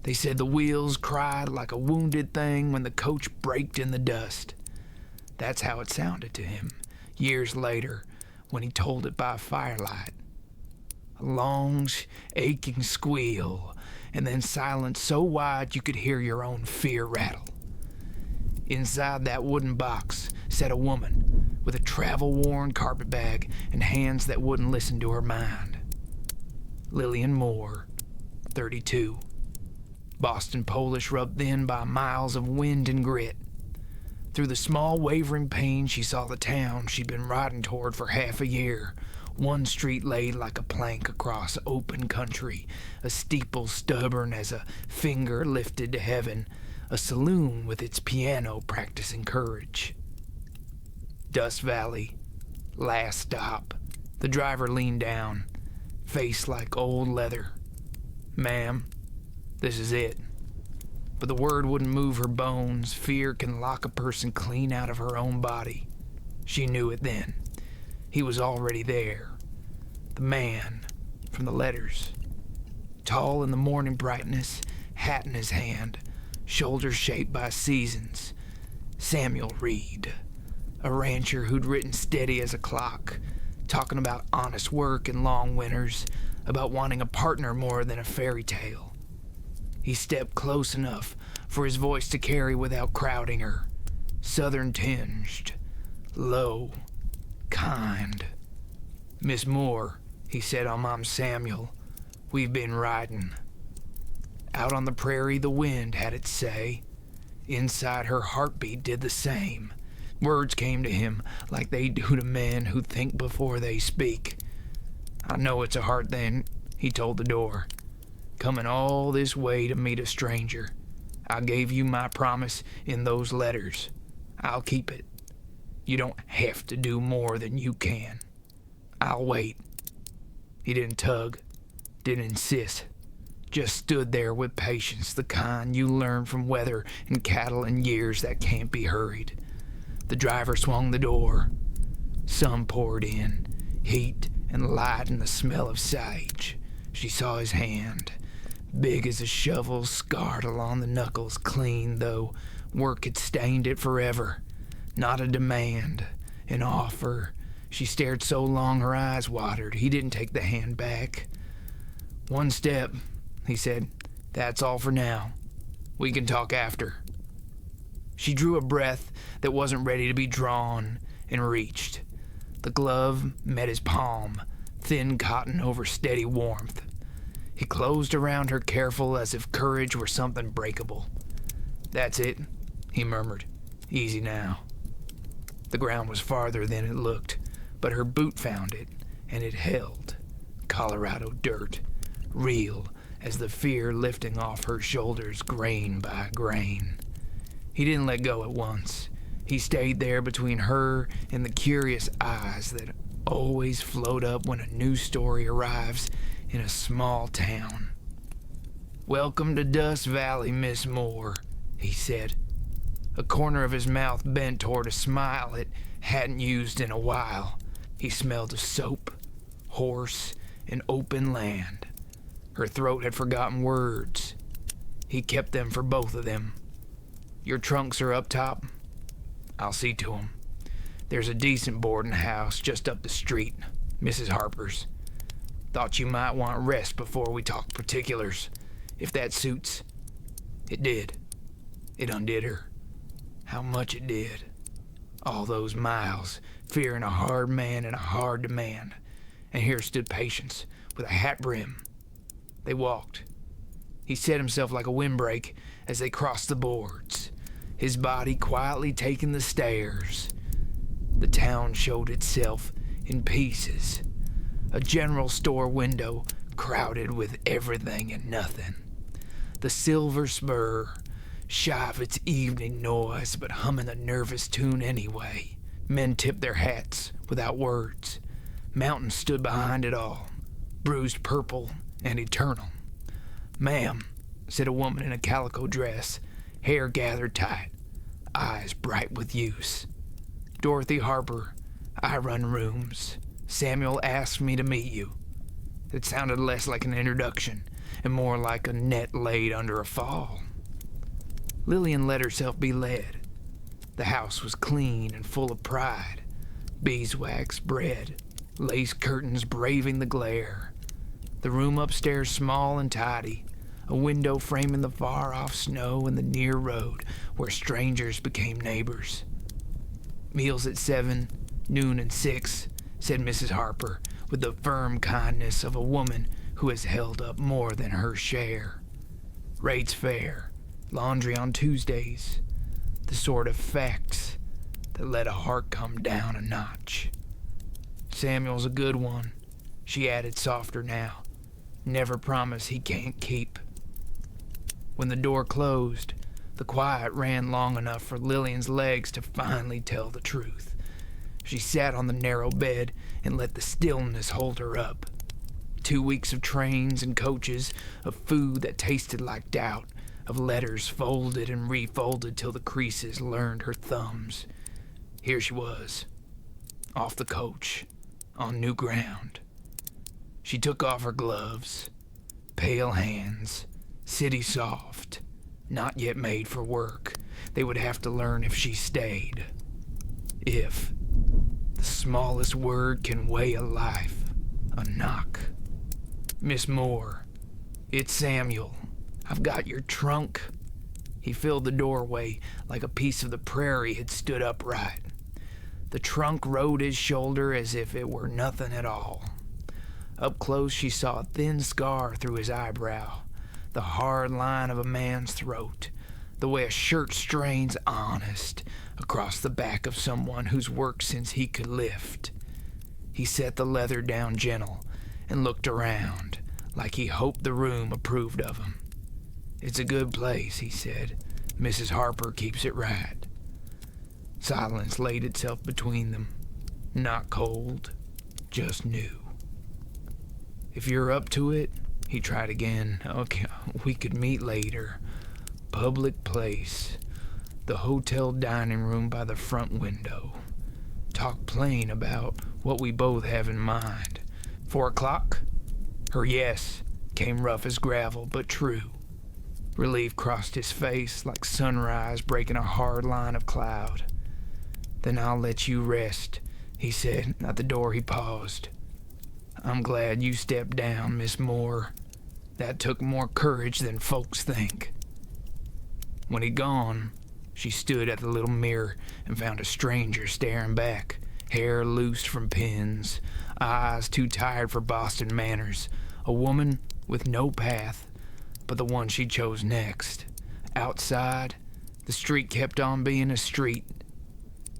They said the wheels cried like a wounded thing when the coach braked in the dust. That's how it sounded to him, years later, when he told it by firelight. A long, aching squeal, and then silence so wide you could hear your own fear rattle. Inside that wooden box sat a woman with a travel-worn carpetbag and hands that wouldn't listen to her mind. Lillian Moore, 32. Boston Polish rubbed thin by miles of wind and grit. Through the small wavering pane she saw the town she'd been riding toward for half a year. One street laid like a plank across open country, a steeple stubborn as a finger lifted to heaven, a saloon with its piano practicing courage. Dust Valley, last stop. The driver leaned down, face like old leather. "Ma'am, this is it." But the word wouldn't move her bones. Fear can lock a person clean out of her own body. She knew it then. He was already there. The man from the letters. Tall in the morning brightness, hat in his hand, shoulders shaped by seasons. Samuel Reed, a rancher who'd written steady as a clock, talking about honest work and long winters, about wanting a partner more than a fairy tale. He stepped close enough for his voice to carry without crowding her. Southern tinged, low, kind. "Miss Moore," he said on Mom Samuel, "we've been riding." Out on the prairie the wind had its say. Inside her heartbeat did the same. Words came to him like they do to men who think before they speak. "I know it's a hard thing," he told the door. "Coming all this way to meet a stranger. I gave you my promise in those letters. I'll keep it. You don't have to do more than you can. I'll wait." He didn't tug, didn't insist. Just stood there with patience, the kind you learn from weather and cattle and years that can't be hurried. The driver swung the door. Sun poured in, heat and light and the smell of sage. She saw his hand. Big as a shovel, scarred along the knuckles, clean, though work had stained it forever. Not a demand, an offer. She stared so long her eyes watered. He didn't take the hand back. "One step," he said. "That's all for now. We can talk after." She drew a breath that wasn't ready to be drawn and reached. The glove met his palm, thin cotton over steady warmth. He closed around her careful as if courage were something breakable. "That's it," he murmured. "Easy now." The ground was farther than it looked, but her boot found it, and it held. Colorado dirt, real as the fear lifting off her shoulders grain by grain. He didn't let go at once. He stayed there between her and the curious eyes that always float up when a new story arrives in a small town. "Welcome to Dust Valley, Miss Moore," he said. A corner of his mouth bent toward a smile it hadn't used in a while. He smelled of soap, horse, and open land. Her throat had forgotten words. He kept them for both of them. "Your trunks are up top?" "I'll see to 'em. There's a decent boarding house just up the street, Mrs. Harper's. Thought you might want rest before we talk particulars, if that suits." It did. It undid her. How much it did. All those miles, fearing a hard man and a hard demand. And here stood Patience, with a hat brim. They walked. He set himself like a windbreak as they crossed the boards, his body quietly taking the stairs. The town showed itself in pieces. A general store window crowded with everything and nothing. The Silver Spur, shy of its evening noise but humming a nervous tune anyway. Men tipped their hats without words. Mountains stood behind it all, bruised purple and eternal. "Ma'am," said a woman in a calico dress, hair gathered tight, eyes bright with use. "Dorothy Harper. I run rooms. Samuel asked me to meet you." It sounded less like an introduction and more like a net laid under a fall. Lillian let herself be led. The house was clean and full of pride. Beeswax bread, lace curtains braving the glare. The room upstairs small and tidy, a window framing the far-off snow and the near road where strangers became neighbors. Meals at 7, noon and 6, said Mrs. Harper, with the firm kindness of a woman who has held up more than her share. Rates fair, laundry on Tuesdays, the sort of facts that let a heart come down a notch. Samuel's a good one, she added softer now. Never promise he can't keep. When the door closed, the quiet ran long enough for Lillian's legs to finally tell the truth. She sat on the narrow bed and let the stillness hold her up. 2 weeks of trains and coaches, of food that tasted like doubt, of letters folded and refolded till the creases learned her thumbs. Here she was, off the coach, on new ground. She took off her gloves, pale hands, city soft, not yet made for work. They would have to learn if she stayed. If the smallest word can weigh a life, a knock. Miss Moore, it's Samuel. I've got your trunk. He filled the doorway like a piece of the prairie had stood upright. The trunk rode his shoulder as if it were nothing at all. Up close she saw a thin scar through his eyebrow, the hard line of a man's throat, the way a shirt strains honest across the back of someone who's worked since he could lift. He set the leather down gentle and looked around, like he hoped the room approved of him. It's a good place, he said. Mrs. Harper keeps it right. Silence laid itself between them. Not cold, just new. If you're up to it, he tried again. Okay, we could meet later. Public place. The hotel dining room by the front window. Talk plain about what we both have in mind. 4 o'clock? Her yes came rough as gravel, but true. Relief crossed his face like sunrise breaking a hard line of cloud. Then I'll let you rest, he said. At the door he paused. I'm glad you stepped down, Miss Moore. That took more courage than folks think. When he'd gone, she stood at the little mirror and found a stranger staring back, hair loosed from pins, eyes too tired for Boston manners, a woman with no path but the one she chose next. Outside, the street kept on being a street.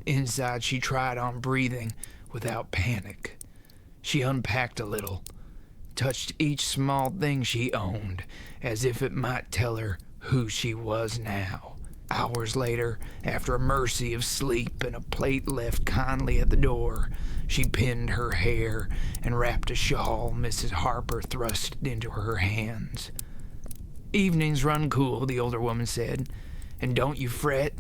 Inside, she tried on breathing without panic. She unpacked a little, touched each small thing she owned, as if it might tell her who she was now. Hours later, after a mercy of sleep and a plate left kindly at the door, she pinned her hair and wrapped a shawl Mrs. Harper thrust into her hands. Evenings run cool, the older woman said, and don't you fret.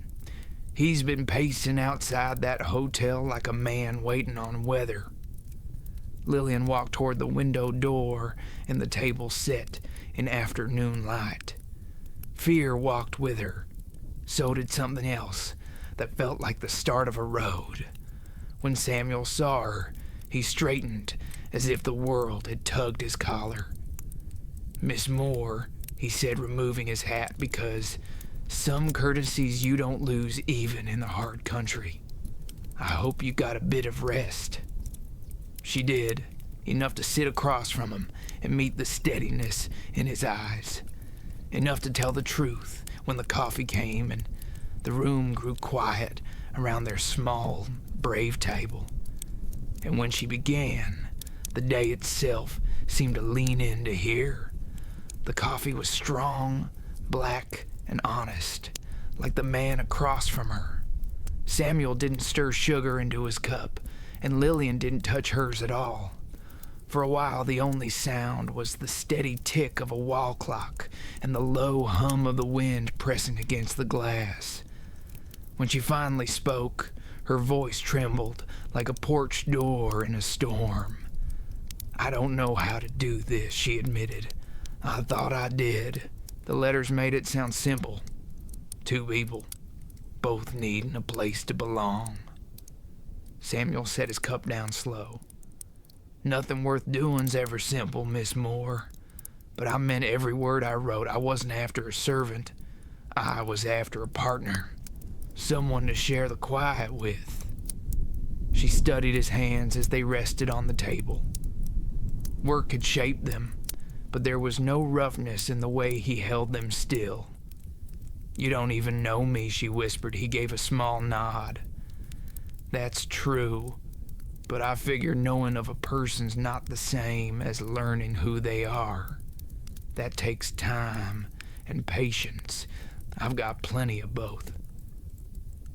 He's been pacing outside that hotel like a man waiting on weather. Lillian walked toward the window door and the table set in afternoon light. Fear walked with her. So did something else that felt like the start of a road. When Samuel saw her, he straightened as if the world had tugged his collar. Miss Moore, he said, removing his hat, because some courtesies you don't lose even in the hard country. I hope you got a bit of rest. She did, enough to sit across from him and meet the steadiness in his eyes. Enough to tell the truth when the coffee came and the room grew quiet around their small, brave table. And when she began, the day itself seemed to lean in to hear. The coffee was strong, black, and honest, like the man across from her. Samuel didn't stir sugar into his cup, and Lillian didn't touch hers at all. For a while, the only sound was the steady tick of a wall clock and the low hum of the wind pressing against the glass. When she finally spoke, her voice trembled like a porch door in a storm. I don't know how to do this, she admitted. I thought I did. The letters made it sound simple. Two people, both needing a place to belong. Samuel set his cup down slow. Nothing worth doing's ever simple, Miss Moore. But I meant every word I wrote. I wasn't after a servant. I was after a partner. Someone to share the quiet with. She studied his hands as they rested on the table. Work had shaped them, but there was no roughness in the way he held them still. You don't even know me, she whispered. He gave a small nod. That's true, but I figure knowing of a person's not the same as learning who they are. That takes time and patience. I've got plenty of both.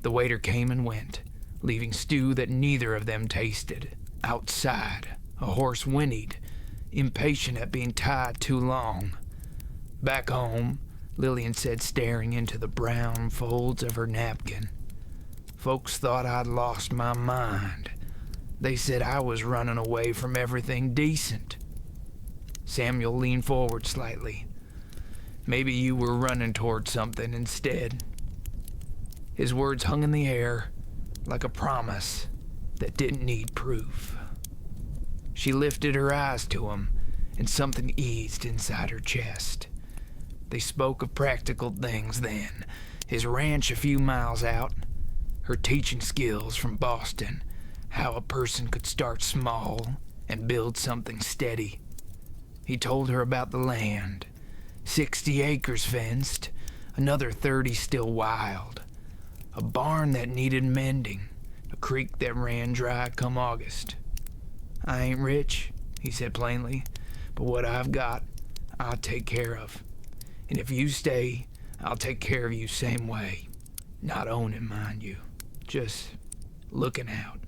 The waiter came and went, leaving stew that neither of them tasted. Outside, a horse whinnied, impatient at being tied too long. Back home, Lillian said, staring into the brown folds of her napkin. Folks thought I'd lost my mind. They said I was running away from everything decent. Samuel leaned forward slightly. Maybe you were running toward something instead. His words hung in the air like a promise that didn't need proof. She lifted her eyes to him, and something eased inside her chest. They spoke of practical things then. His ranch a few miles out, her teaching skills from Boston, how a person could start small and build something steady. He told her about the land, 60 acres fenced, another 30 still wild, a barn that needed mending, a creek that ran dry come August. I ain't rich, he said plainly, but what I've got, I'll take care of. And if you stay, I'll take care of you same way. Not owning, mind you, just looking out.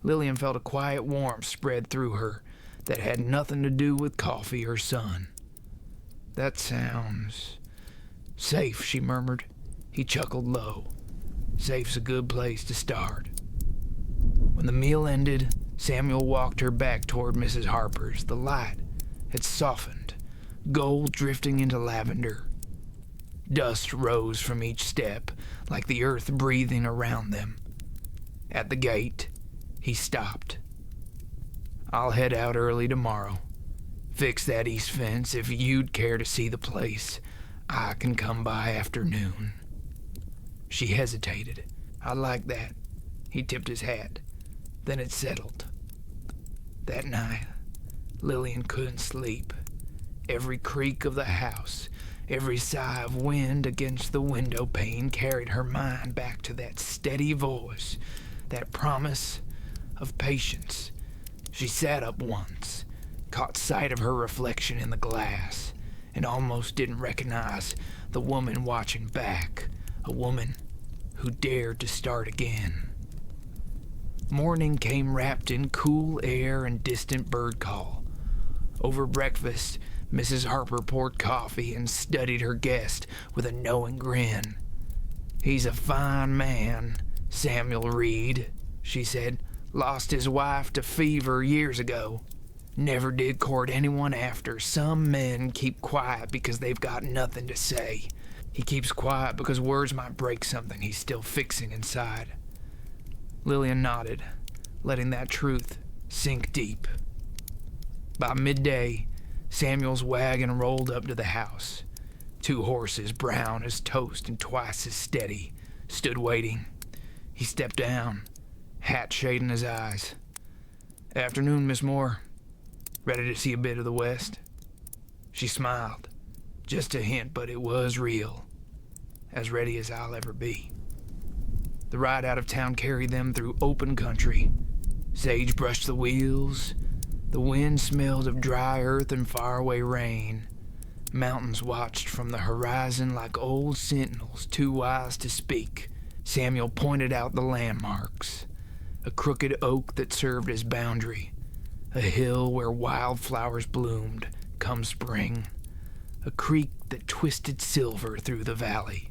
Lillian felt a quiet warmth spread through her that had nothing to do with coffee or sun. That sounds safe, she murmured. He chuckled low. Safe's a good place to start. When the meal ended, Samuel walked her back toward Mrs. Harper's. The light had softened, gold drifting into lavender. Dust rose from each step, like the earth breathing around them. At the gate, he stopped. I'll head out early tomorrow. Fix that east fence. If you'd care to see the place, I can come by afternoon. She hesitated. I like that. He tipped his hat. Then it settled. That night, Lillian couldn't sleep. Every creak of the house, every sigh of wind against the window pane carried her mind back to that steady voice, that promise of patience. She sat up once, caught sight of her reflection in the glass, and almost didn't recognize the woman watching back, a woman who dared to start again. Morning came wrapped in cool air and distant bird call. Over breakfast, Mrs. Harper poured coffee and studied her guest with a knowing grin. He's a fine man, Samuel Reed, she said. Lost his wife to fever years ago. Never did court anyone after. Some men keep quiet because they've got nothing to say. He keeps quiet because words might break something he's still fixing inside. Lillian nodded, letting that truth sink deep. By midday, Samuel's wagon rolled up to the house. 2 horses, brown as toast and twice as steady, stood waiting. He stepped down, hat shading his eyes. Afternoon, Miss Moore. Ready to see a bit of the West? She smiled. Just a hint, but it was real. As ready as I'll ever be. The ride out of town carried them through open country. Sage brushed the wheels. The wind smelled of dry earth and faraway rain. Mountains watched from the horizon like old sentinels too wise to speak. Samuel pointed out the landmarks. A crooked oak that served as boundary. A hill where wildflowers bloomed come spring. A creek that twisted silver through the valley.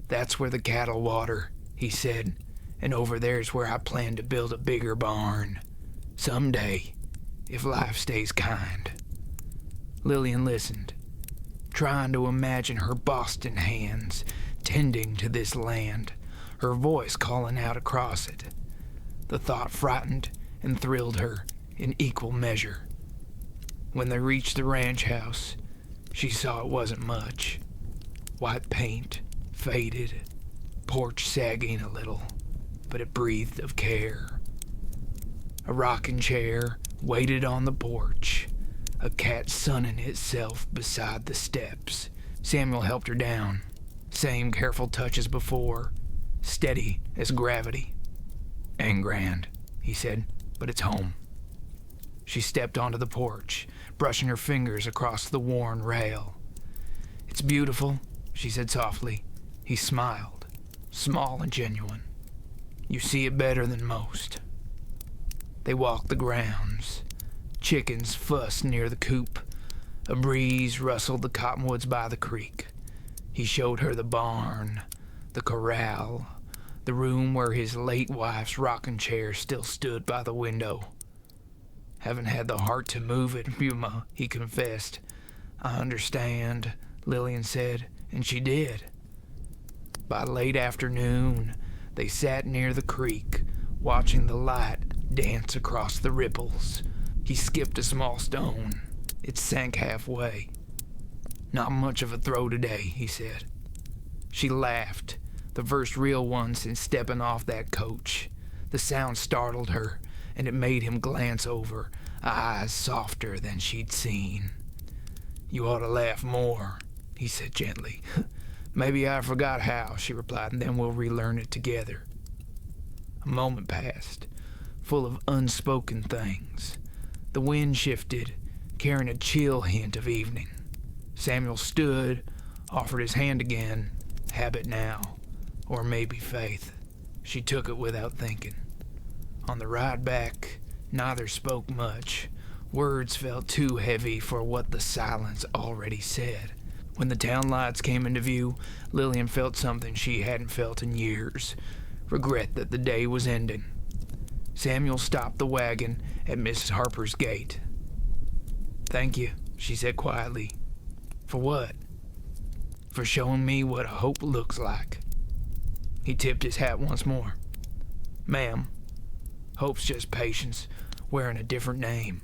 That's where the cattle water, he said, and over there's where I plan to build a bigger barn. Someday, if life stays kind. Lillian listened, trying to imagine her Boston hands tending to this land, her voice calling out across it. The thought frightened and thrilled her in equal measure. When they reached the ranch house, she saw it wasn't much. White paint, faded, porch sagging a little, but it breathed of care. A rocking chair waited on the porch, a cat sunning itself beside the steps. Samuel helped her down. Same careful touch as before, steady as gravity. "Ain't grand," he said, "but it's home." She stepped onto the porch, brushing her fingers across the worn rail. "It's beautiful," she said softly. He smiled, small and genuine. "You see it better than most." They walked the grounds. Chickens fussed near the coop. A breeze rustled the cottonwoods by the creek. He showed her the barn, the corral, the room where his late wife's rocking chair still stood by the window. "Haven't had the heart to move it, Yuma," he confessed. "I understand," Lillian said, and she did. By late afternoon, they sat near the creek, watching the light dance across the ripples. He skipped a small stone. It sank halfway. "Not much of a throw today," he said. She laughed, the first real one since stepping off that coach. The sound startled her, and it made him glance over, eyes softer than she'd seen. "You ought to laugh more," he said gently. "Maybe I forgot how," she replied, "and then we'll relearn it together." A moment passed, full of unspoken things. The wind shifted, carrying a chill hint of evening. Samuel stood, offered his hand again. Habit now, or maybe faith. She took it without thinking. On the ride back, neither spoke much. Words felt too heavy for what the silence already said. When the town lights came into view, Lillian felt something she hadn't felt in years. Regret that the day was ending. Samuel stopped the wagon at Mrs. Harper's gate. "Thank you," she said quietly. "For what?" "For showing me what hope looks like." He tipped his hat once more. "Ma'am, hope's just patience, wearing a different name."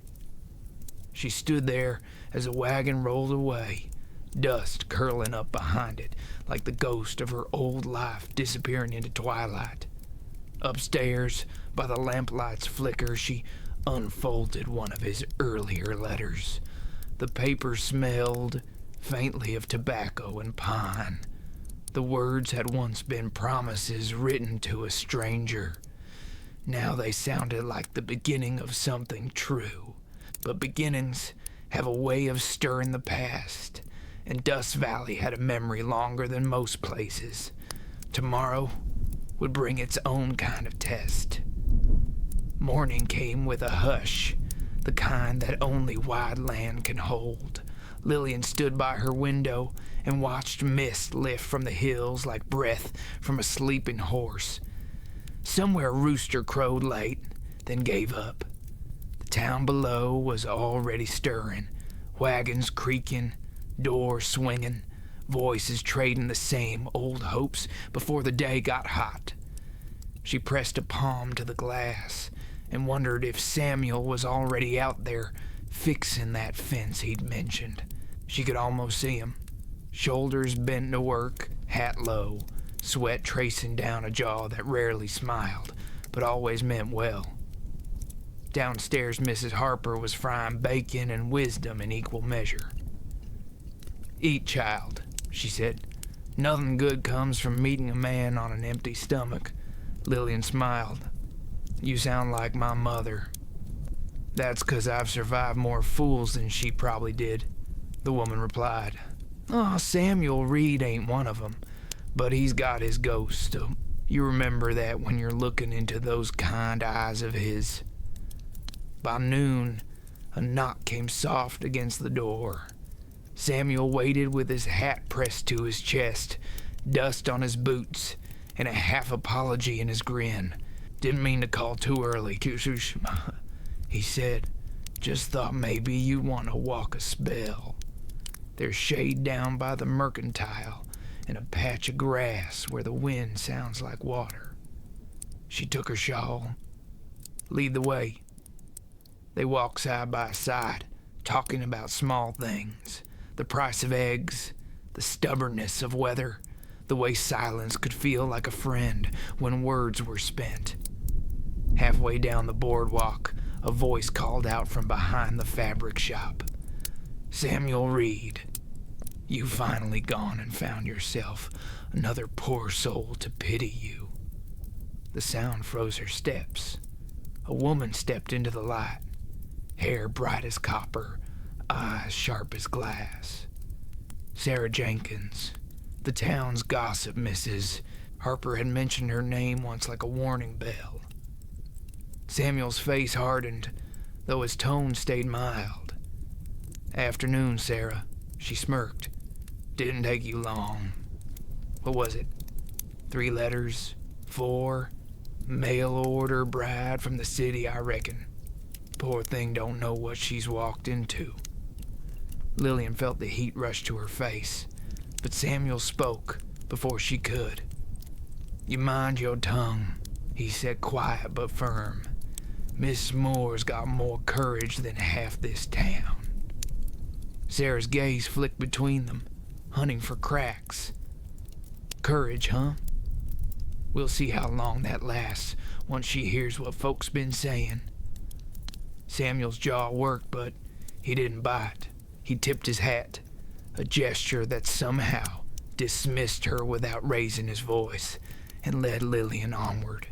She stood there as the wagon rolled away, dust curling up behind it like the ghost of her old life disappearing into twilight. Upstairs, by the lamplight's flicker, she unfolded one of his earlier letters. The paper smelled faintly of tobacco and pine. The words had once been promises written to a stranger. Now they sounded like the beginning of something true. But beginnings have a way of stirring the past, and Dust Valley had a memory longer than most places. Tomorrow would bring its own kind of test. Morning came with a hush, the kind that only wide land can hold. Lillian stood by her window and watched mist lift from the hills like breath from a sleeping horse. Somewhere a rooster crowed late, then gave up. The town below was already stirring, wagons creaking, doors swinging, voices trading the same old hopes before the day got hot. She pressed a palm to the glass and wondered if Samuel was already out there fixing that fence he'd mentioned. She could almost see him, shoulders bent to work, hat low, sweat tracing down a jaw that rarely smiled, but always meant well. Downstairs, Mrs. Harper was frying bacon and wisdom in equal measure. "Eat, child," she said. "Nothing good comes from meeting a man on an empty stomach." Lillian smiled. "You sound like my mother." "That's 'cause I've survived more fools than she probably did," the woman replied. "Oh, Samuel Reed ain't one of 'em, but he's got his ghost. You remember that when you're looking into those kind eyes of his." By noon, a knock came soft against the door. Samuel waited with his hat pressed to his chest, dust on his boots, and a half apology in his grin. "Didn't mean to call too early, he said. Just thought maybe you'd want to walk a spell. There's shade down by the mercantile and a patch of grass where the wind sounds like water. She took her shawl. Lead the way. They walked side by side, talking about small things. The price of eggs, the stubbornness of weather, the way silence could feel like a friend when words were spent. Halfway down the boardwalk, a voice called out from behind the fabric shop. "Samuel Reed, you've finally gone and found yourself another poor soul to pity you." The sound froze her steps. A woman stepped into the light, hair bright as copper, eyes sharp as glass. Sarah Jenkins, the town's gossip Mrs. Harper had mentioned her name once like a warning bell. Samuel's face hardened, though his tone stayed mild. "Afternoon, Sarah," she smirked. "Didn't take you long. What was it? 3 letters? 4? Mail order bride from the city, I reckon. Poor thing don't know what she's walked into." Lillian felt the heat rush to her face, but Samuel spoke before she could. "You mind your tongue," he said, quiet but firm. "Miss Moore's got more courage than half this town." Sarah's gaze flicked between them, hunting for cracks. "Courage, huh? We'll see how long that lasts once she hears what folks been saying." Samuel's jaw worked, but he didn't bite. He tipped his hat, a gesture that somehow dismissed her without raising his voice, and led Lillian onward.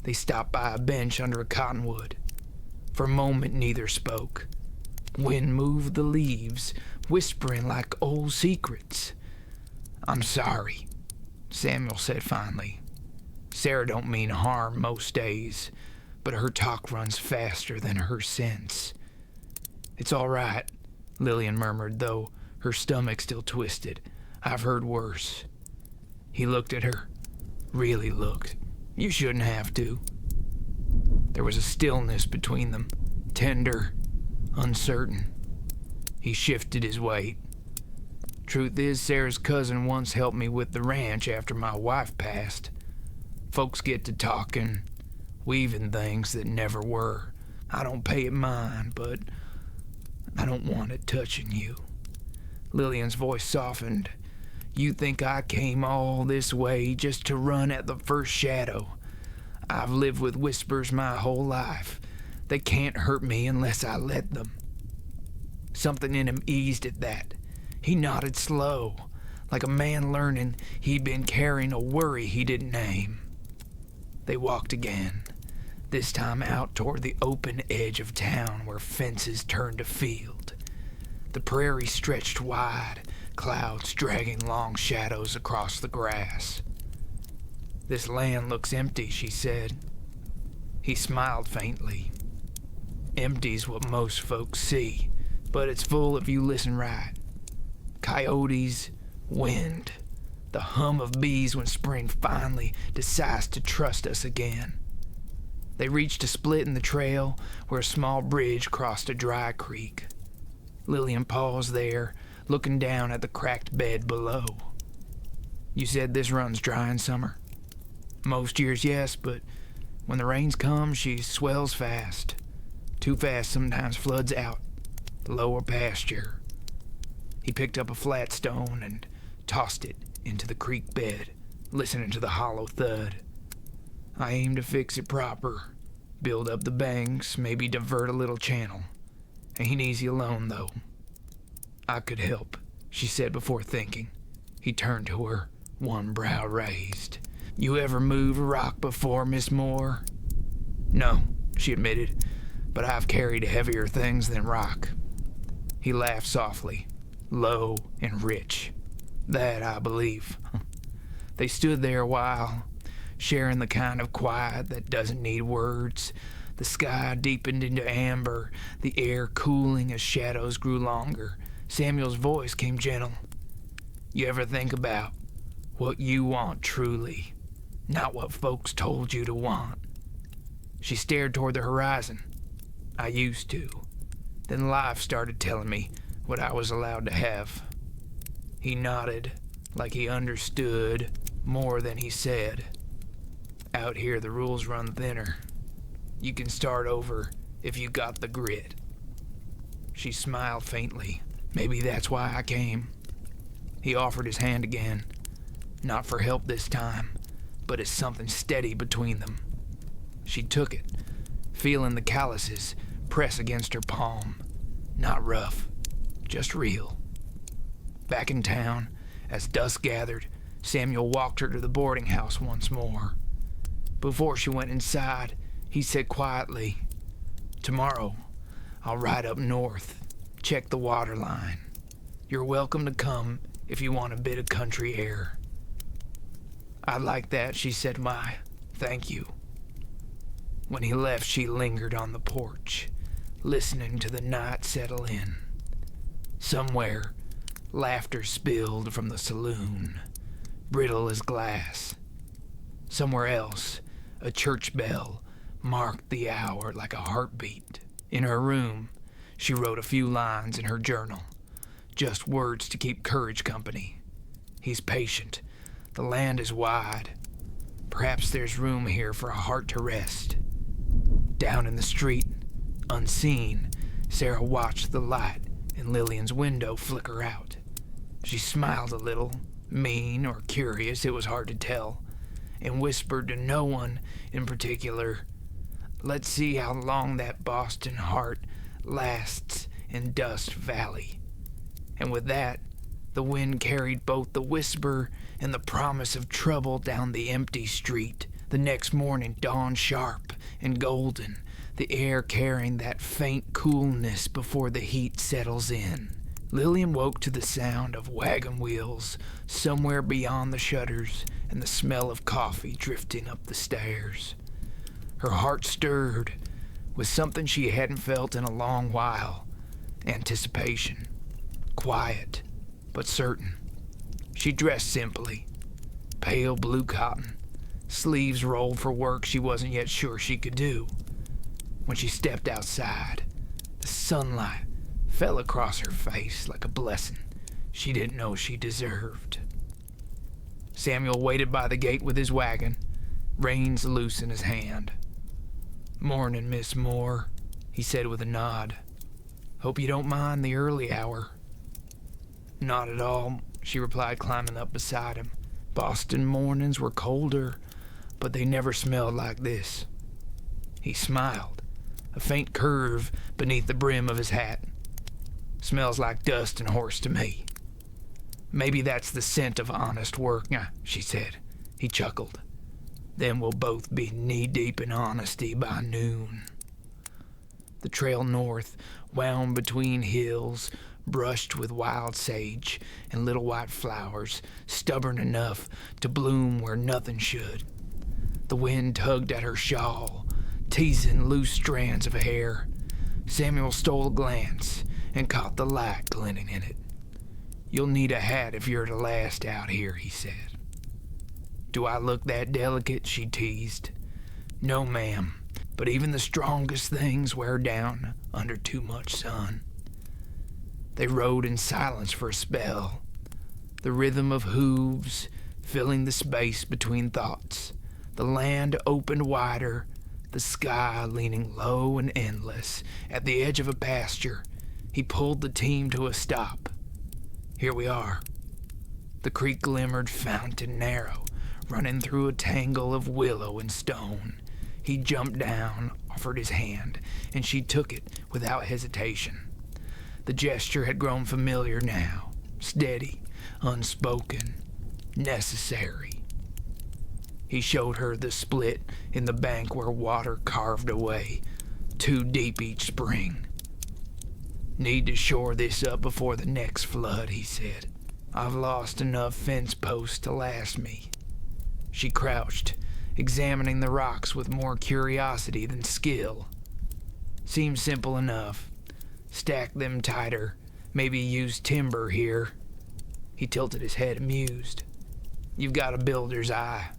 They stopped by a bench under a cottonwood. For a moment neither spoke. Wind moved the leaves, whispering like old secrets. "I'm sorry," Samuel said finally. "Sarah don't mean harm most days, but her talk runs faster than her sense." "It's all right," Lillian murmured, though her stomach still twisted. "I've heard worse." He looked at her. Really looked. "You shouldn't have to." There was a stillness between them, tender, uncertain. He shifted his weight. "Truth is, Sarah's cousin once helped me with the ranch after my wife passed. Folks get to talking, weaving things that never were. I don't pay it mind, but I don't want it touching you." Lillian's voice softened. "You think I came all this way just to run at the first shadow? I've lived with whispers my whole life. They can't hurt me unless I let them." Something in him eased at that. He nodded slow, like a man learning he'd been carrying a worry he didn't name. They walked again, this time out toward the open edge of town where fences turned to field. The prairie stretched wide, clouds dragging long shadows across the grass. "This land looks empty," she said. He smiled faintly. "Empty's what most folks see, but it's full if you listen right. Coyotes, wind, the hum of bees when spring finally decides to trust us again." They reached a split in the trail where a small bridge crossed a dry creek. Lillian paused there, looking down at the cracked bed below. "You said this runs dry in summer?" "Most years, yes, but when the rains come, she swells fast. Too fast sometimes floods out the lower pasture." He picked up a flat stone and tossed it into the creek bed, listening to the hollow thud. "I aim to fix it proper, build up the banks, maybe divert a little channel. Ain't easy alone, though." "I could help," she said before thinking. He turned to her, one brow raised. "You ever move a rock before, Miss Moore?" "No," she admitted, "but I've carried heavier things than rock." He laughed softly, low and rich. "That I believe." They stood there a while, sharing the kind of quiet that doesn't need words. The sky deepened into amber, the air cooling as shadows grew longer. Samuel's voice came gentle. "You ever think about what you want truly, not what folks told you to want?" She stared toward the horizon. "I used to. Then life started telling me what I was allowed to have. He nodded, like he understood more than he said. Out here, the rules run thinner. You can start over if you got the grit. She smiled faintly. Maybe that's why I came. He offered his hand again. Not for help this time, but as something steady between them. She took it, feeling the calluses press against her palm. Not rough, just real. Back in town, as dusk gathered, Samuel walked her to the boarding house once more. Before she went inside, he said quietly, "Tomorrow, I'll ride up north, check the water line. You're welcome to come if you want a bit of country air." "I'd like that," she said. "My, thank you." When he left, she lingered on the porch, listening to the night settle in. Somewhere, laughter spilled from the saloon, brittle as glass. Somewhere else, a church bell marked the hour like a heartbeat. In her room, she wrote a few lines in her journal, just words to keep courage company. He's patient. The land is wide. Perhaps there's room here for a heart to rest. Down in the street, unseen, Sarah watched the light in Lillian's window flicker out. She smiled a little, mean or curious, it was hard to tell, and whispered to no one in particular, "Let's see how long that Boston heart lasts in Dust Valley." And with that, the wind carried both the whisper and the promise of trouble down the empty street. The next morning dawned sharp and golden, the air carrying that faint coolness before the heat settles in. Lillian woke to the sound of wagon wheels somewhere beyond the shutters and the smell of coffee drifting up the stairs. Her heart stirred with something she hadn't felt in a long while. Anticipation. Quiet, but certain. She dressed simply. Pale blue cotton, sleeves rolled for work she wasn't yet sure she could do. When she stepped outside, the sunlight fell across her face like a blessing she didn't know she deserved. Samuel waited by the gate with his wagon, reins loose in his hand. "Morning, Miss Moore," he said with a nod. "Hope you don't mind the early hour." "Not at all," she replied, climbing up beside him. "Boston mornings were colder, but they never smelled like this." He smiled, a faint curve beneath the brim of his hat. "Smells like dust and horse to me." "Maybe that's the scent of honest work," she said. He chuckled. "Then we'll both be knee-deep in honesty by noon." The trail north wound between hills, brushed with wild sage and little white flowers, stubborn enough to bloom where nothing should. The wind tugged at her shawl, teasing loose strands of hair. Samuel stole a glance and caught the light glinting in it. "You'll need a hat if you're to last out here," he said. "Do I look that delicate?" she teased. "No, ma'am, but even the strongest things wear down under too much sun." They rode in silence for a spell, the rhythm of hooves filling the space between thoughts. The land opened wider, the sky leaning low and endless. At the edge of a pasture, he pulled the team to a stop. "Here we are." The creek glimmered fountain narrow, running through a tangle of willow and stone. He jumped down, offered his hand, and she took it without hesitation. The gesture had grown familiar now, steady, unspoken, necessary. He showed her the split in the bank where water carved away, 2 deep each spring. "Need to shore this up before the next flood," he said. "I've lost enough fence posts to last me." She crouched, examining the rocks with more curiosity than skill. "Seems simple enough. Stack them tighter, maybe use timber here." He tilted his head, amused. "You've got a builder's eye."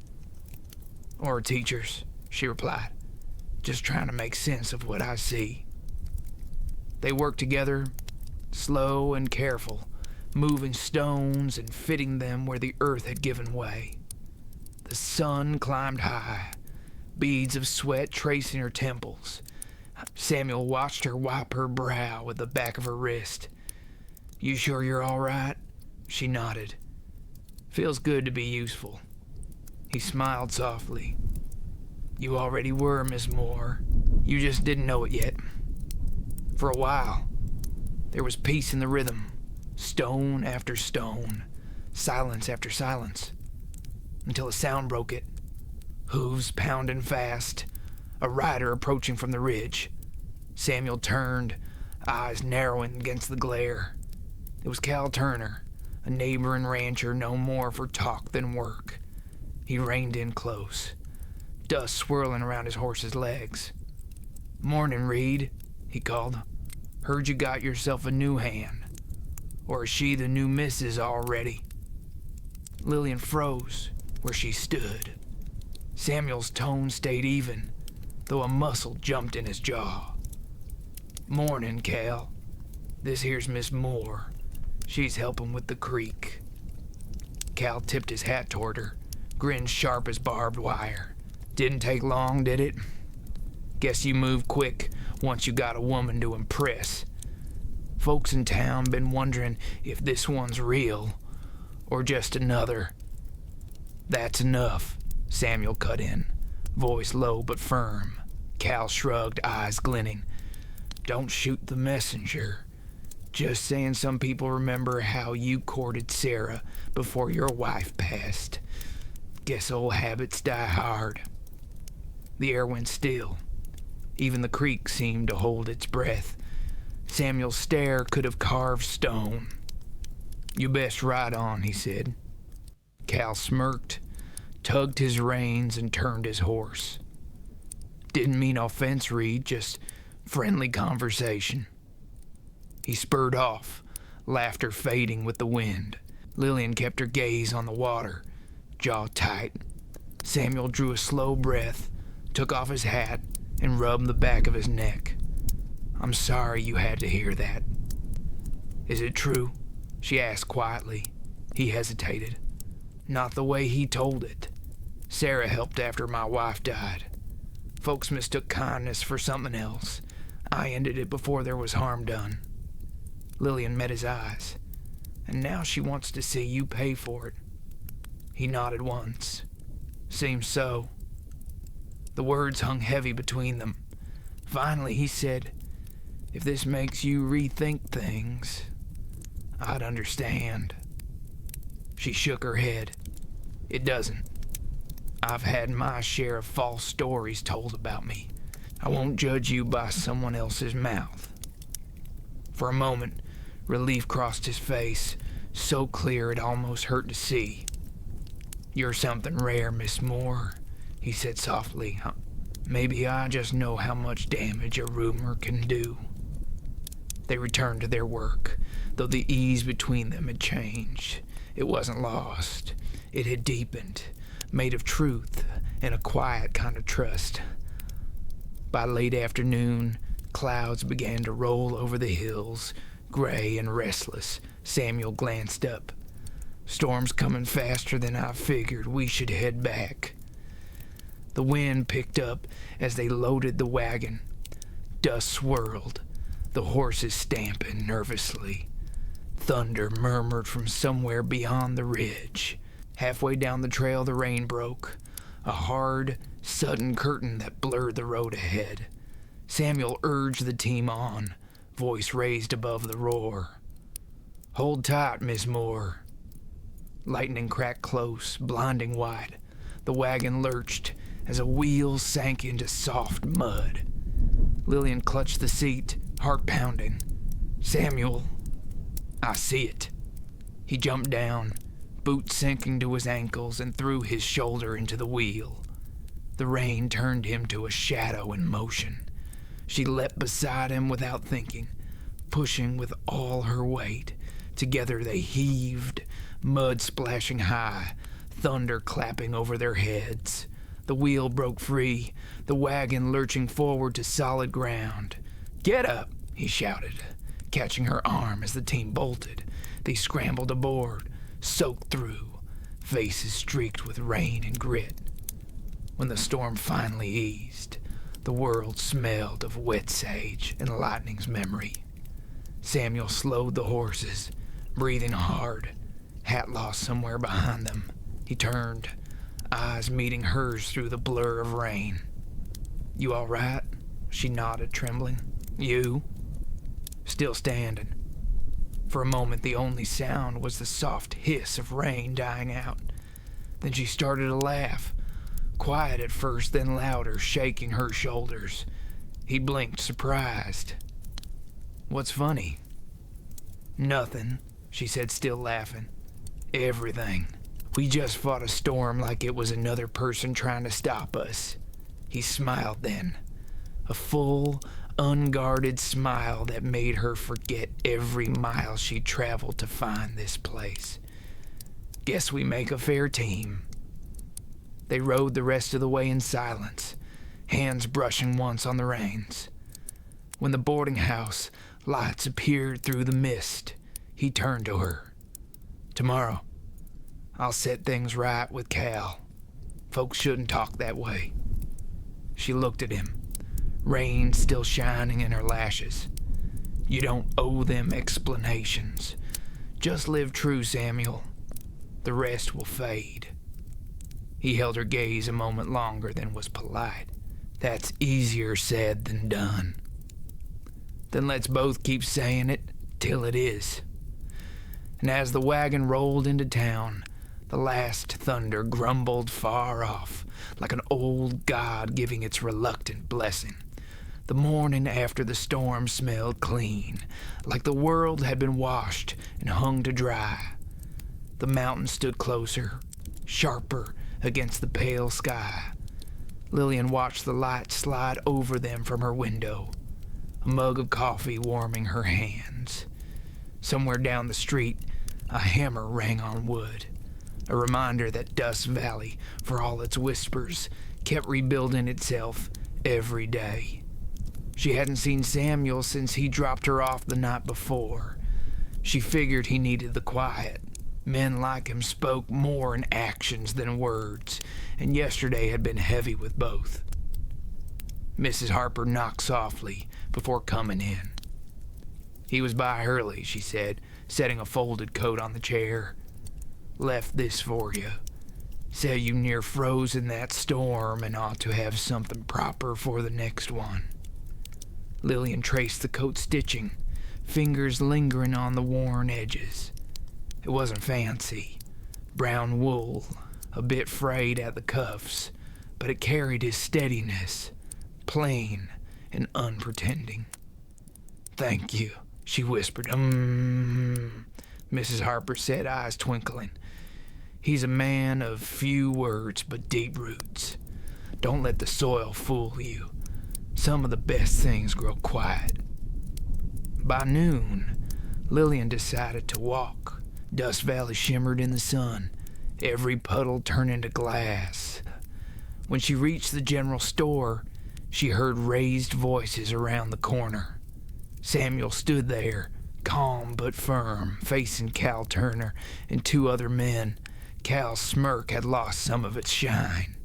"Or a teacher's," she replied. "Just trying to make sense of what I see." They worked together, slow and careful, moving stones and fitting them where the earth had given way. The sun climbed high, beads of sweat tracing her temples. Samuel watched her wipe her brow with the back of her wrist. "You sure you're all right?" She nodded. "Feels good to be useful." He smiled softly. "You already were, Miss Moore. You just didn't know it yet." For a while, there was peace in the rhythm, stone after stone, silence after silence, until a sound broke it. Hooves pounding fast, a rider approaching from the ridge. Samuel turned, eyes narrowing against the glare. It was Cal Turner, a neighboring rancher known more for talk than work. He reined in close, dust swirling around his horse's legs. "Morning, Reed," he called. "Heard you got yourself a new hand. Or is she the new missus already?" Lillian froze where she stood. Samuel's tone stayed even, though a muscle jumped in his jaw. "Morning, Cal. This here's Miss Moore. She's helping with the creek." Cal tipped his hat toward her, grinned sharp as barbed wire. "Didn't take long, did it? Guess you moved quick once you got a woman to impress. Folks in town been wondering if this one's real, or just another." "That's enough," Samuel cut in, voice low but firm. Cal shrugged, eyes glinting. "Don't shoot the messenger. Just saying some people remember how you courted Sarah before your wife passed. Guess old habits die hard." The air went still. Even the creek seemed to hold its breath. Samuel's stare could have carved stone. "You best ride on," he said. Cal smirked, tugged his reins, and turned his horse. "Didn't mean offense, Reed, just friendly conversation." He spurred off, laughter fading with the wind. Lillian kept her gaze on the water, jaw tight. Samuel drew a slow breath, took off his hat, and rubbed the back of his neck. "I'm sorry you had to hear that." "Is it true?" she asked quietly. He hesitated. "Not the way he told it. Sarah helped after my wife died. Folks mistook kindness for something else. I ended it before there was harm done." Lillian met his eyes. "And now she wants to see you pay for it." He nodded once. "Seems so." The words hung heavy between them. Finally, he said, "If this makes you rethink things, I'd understand." She shook her head. "It doesn't. I've had my share of false stories told about me. I won't judge you by someone else's mouth." For a moment, relief crossed his face, so clear it almost hurt to see. "You're something rare, Miss Moore," he said softly. "Maybe I just know how much damage a rumor can do." They returned to their work, though the ease between them had changed. It wasn't lost. It had deepened, made of truth and a quiet kind of trust. By late afternoon, clouds began to roll over the hills, gray and restless. Samuel glanced up. "Storm's coming faster than I figured. We should head back." The wind picked up as they loaded the wagon. Dust swirled, the horses stamping nervously. Thunder murmured from somewhere beyond the ridge. Halfway down the trail, the rain broke, a hard, sudden curtain that blurred the road ahead. Samuel urged the team on, voice raised above the roar. "Hold tight, Miss Moore." Lightning cracked close, blinding white. The wagon lurched as a wheel sank into soft mud. Lillian clutched the seat, heart pounding. "Samuel, I see it." He jumped down, boots sinking to his ankles, and threw his shoulder into the wheel. The rain turned him to a shadow in motion. She leapt beside him without thinking, pushing with all her weight. Together they heaved, mud splashing high, thunder clapping over their heads. The wheel broke free, the wagon lurching forward to solid ground. "Get up," he shouted, catching her arm as the team bolted. They scrambled aboard, soaked through, faces streaked with rain and grit. When the storm finally eased, the world smelled of wet sage and lightning's memory. Samuel slowed the horses, breathing hard, hat lost somewhere behind them. He turned, eyes meeting hers through the blur of rain. "You all right?" She nodded, trembling. "You?" Still standing. For a moment, the only sound was the soft hiss of rain dying out. Then she started to laugh, quiet at first, then louder, shaking her shoulders. He blinked, surprised. "What's funny?" "Nothing," she said, still laughing. "Everything. We just fought a storm like it was another person trying to stop us." He smiled then, a full, unguarded smile that made her forget every mile she'd traveled to find this place. "Guess we make a fair team." They rode the rest of the way in silence, hands brushing once on the reins. When the boarding house lights appeared through the mist, he turned to her. "Tomorrow, I'll set things right with Cal. Folks shouldn't talk that way." She looked at him, rain still shining in her lashes. "You don't owe them explanations. Just live true, Samuel. The rest will fade." He held her gaze a moment longer than was polite. "That's easier said than done." "Then let's both keep saying it till it is." And as the wagon rolled into town, the last thunder grumbled far off, like an old god giving its reluctant blessing. The morning after the storm smelled clean, like the world had been washed and hung to dry. The mountains stood closer, sharper against the pale sky. Lillian watched the light slide over them from her window, a mug of coffee warming her hands. Somewhere down the street, a hammer rang on wood, a reminder that Dust Valley, for all its whispers, kept rebuilding itself every day. She hadn't seen Samuel since he dropped her off the night before. She figured he needed the quiet. Men like him spoke more in actions than words, and yesterday had been heavy with both. Mrs. Harper knocked softly before coming in. "He was by early," she said, setting a folded coat on the chair. "Left this for you. Said you near froze in that storm and ought to have something proper for the next one." Lillian traced the coat stitching, fingers lingering on the worn edges. It wasn't fancy. Brown wool, a bit frayed at the cuffs, but it carried his steadiness, plain and unpretending. "Thank you," she whispered. Mrs. Harper said, eyes twinkling. "He's a man of few words but deep roots. Don't let the soil fool you. Some of the best things grow quiet." By noon, Lillian decided to walk. Dust Valley shimmered in the sun, every puddle turning to glass. When she reached the general store, she heard raised voices around the corner. Samuel stood there, calm but firm, facing Cal Turner and two other men. Cal's smirk had lost some of its shine.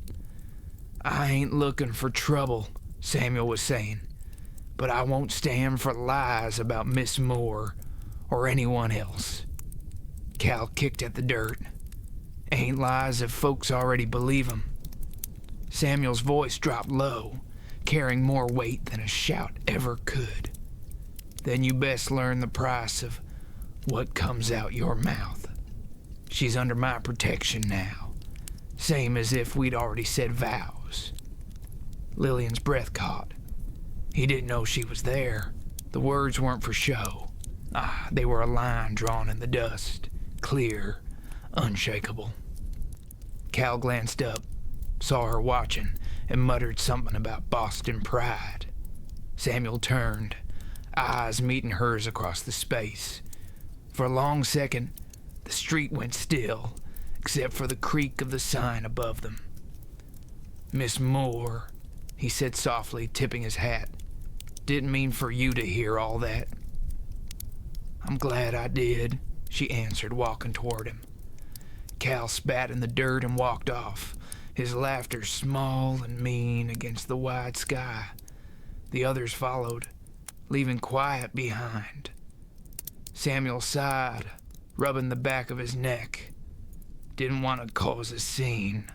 "I ain't looking for trouble," Samuel was saying, "but I won't stand for lies about Miss Moore or anyone else." Cal kicked at the dirt. "Ain't lies if folks already believe 'em." Samuel's voice dropped low, carrying more weight than a shout ever could. "Then you best learn the price of what comes out your mouth. She's under my protection now, same as if we'd already said vows." Lillian's breath caught. He didn't know she was there. The words weren't for show. They were a line drawn in the dust, clear, unshakable. Cal glanced up, saw her watching, and muttered something about Boston pride. Samuel turned, eyes meeting hers across the space. For a long second, the street went still, except for the creak of the sign above them. "Miss Moore," he said softly, tipping his hat. Didn't mean for you to hear all that." "I'm glad I did," she answered, walking toward him. Cal spat in the dirt and walked off, his laughter small and mean against the wide sky. The others followed, leaving quiet behind. Samuel sighed, rubbing the back of his neck. Didn't want to cause a scene.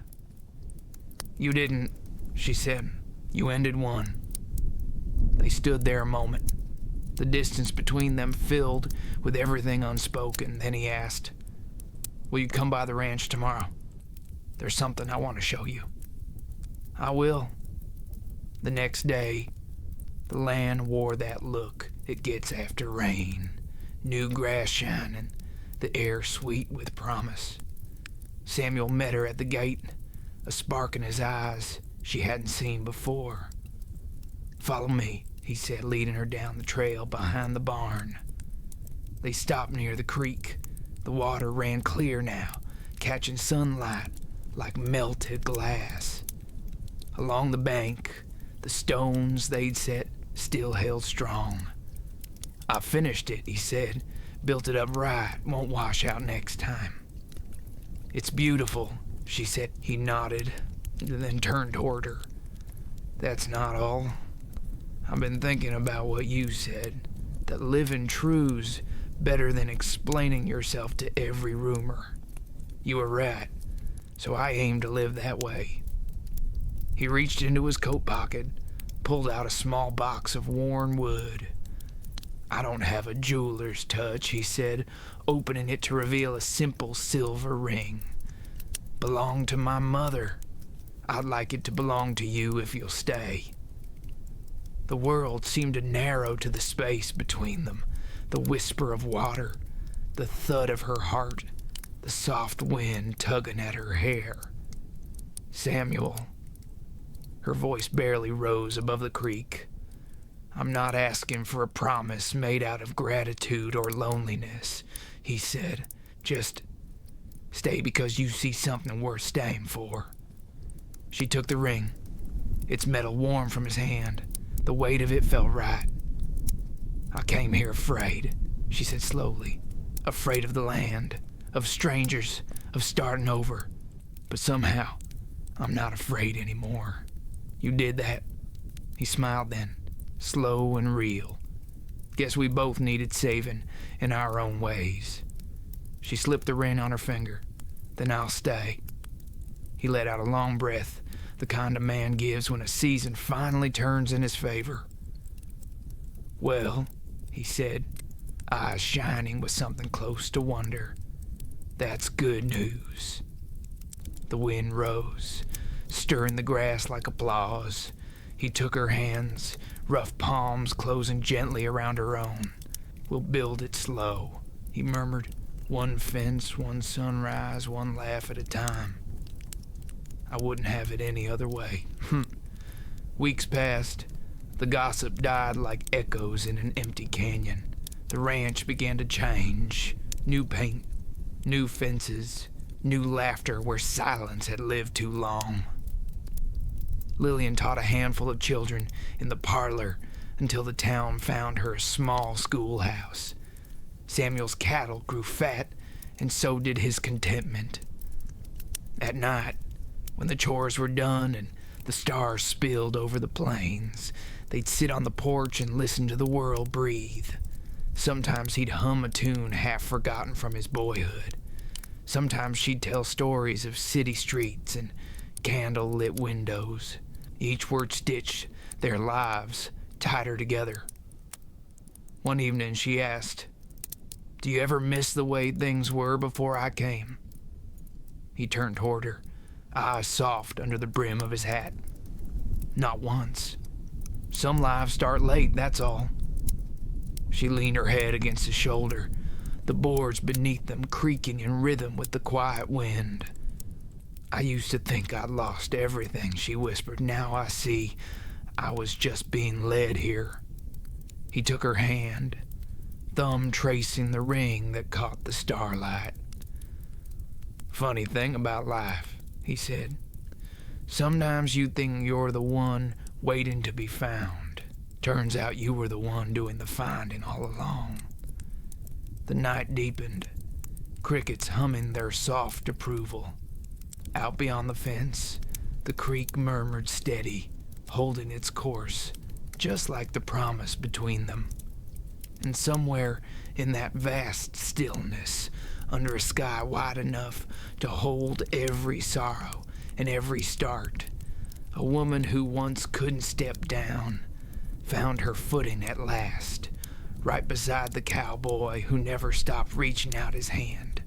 "You didn't," she said. "You ended one." They stood there a moment, the distance between them filled with everything unspoken. Then he asked, "Will you come by the ranch tomorrow? There's something I want to show you." "I will." The next day, the land wore that look it gets after rain. New grass shining, the air sweet with promise. Samuel met her at the gate, a spark in his eyes she hadn't seen before. "Follow me," he said, leading her down the trail behind the barn. They stopped near the creek. The water ran clear now, catching sunlight like melted glass. Along the bank, the stones they'd set still held strong. "I finished it," he said. "Built it up right, won't wash out next time." "It's beautiful," she said. He nodded, then turned toward her. "That's not all. I've been thinking about what you said, that living true's better than explaining yourself to every rumor. You were right, so I aim to live that way." He reached into his coat pocket, pulled out a small box of worn wood. "I don't have a jeweler's touch," he said, opening it to reveal a simple silver ring. "Belonged to my mother. I'd like it to belong to you if you'll stay." The world seemed to narrow to the space between them, the whisper of water, the thud of her heart, the soft wind tugging at her hair. "Samuel," her voice barely rose above the creek, "I'm not asking for a promise made out of gratitude or loneliness," he said. "Just stay because you see something worth staying for." She took the ring, its metal warm from his hand. The weight of it felt right. "I came here afraid," she said slowly. "Afraid of the land, of strangers, of starting over. But somehow, I'm not afraid anymore. You did that." He smiled then, slow and real. "Guess we both needed saving in our own ways." She slipped the ring on her finger. "Then I'll stay." He let out a long breath, the kind a man gives when a season finally turns in his favor. "Well," he said, eyes shining with something close to wonder, "that's good news." The wind rose, stirring the grass like applause. He took her hands, rough palms closing gently around her own. "We'll build it slow," he murmured. "One fence, one sunrise, one laugh at a time. I wouldn't have it any other way." Weeks passed. The gossip died like echoes in an empty canyon. The ranch began to change. New paint, new fences, new laughter where silence had lived too long. Lillian taught a handful of children in the parlor until the town found her a small schoolhouse. Samuel's cattle grew fat, and so did his contentment. At night, when the chores were done and the stars spilled over the plains, they'd sit on the porch and listen to the world breathe. Sometimes he'd hum a tune half forgotten from his boyhood. Sometimes she'd tell stories of city streets and candle-lit windows. Each word stitched their lives tighter together. One evening she asked, "Do you ever miss the way things were before I came?" He turned toward her, eyes soft under the brim of his hat. "Not once. Some lives start late, that's all." She leaned her head against his shoulder, the boards beneath them creaking in rhythm with the quiet wind. "I used to think I'd lost everything," she whispered. "Now I see I was just being led here." He took her hand, thumb tracing the ring that caught the starlight. "Funny thing about life," he said. "Sometimes you think you're the one waiting to be found. Turns out you were the one doing the finding all along. The night deepened, crickets humming their soft approval. Out beyond the fence, the creek murmured steady, holding its course, just like the promise between them. And somewhere in that vast stillness, under a sky wide enough to hold every sorrow and every start, a woman who once couldn't step down found her footing at last, right beside the cowboy who never stopped reaching out his hand.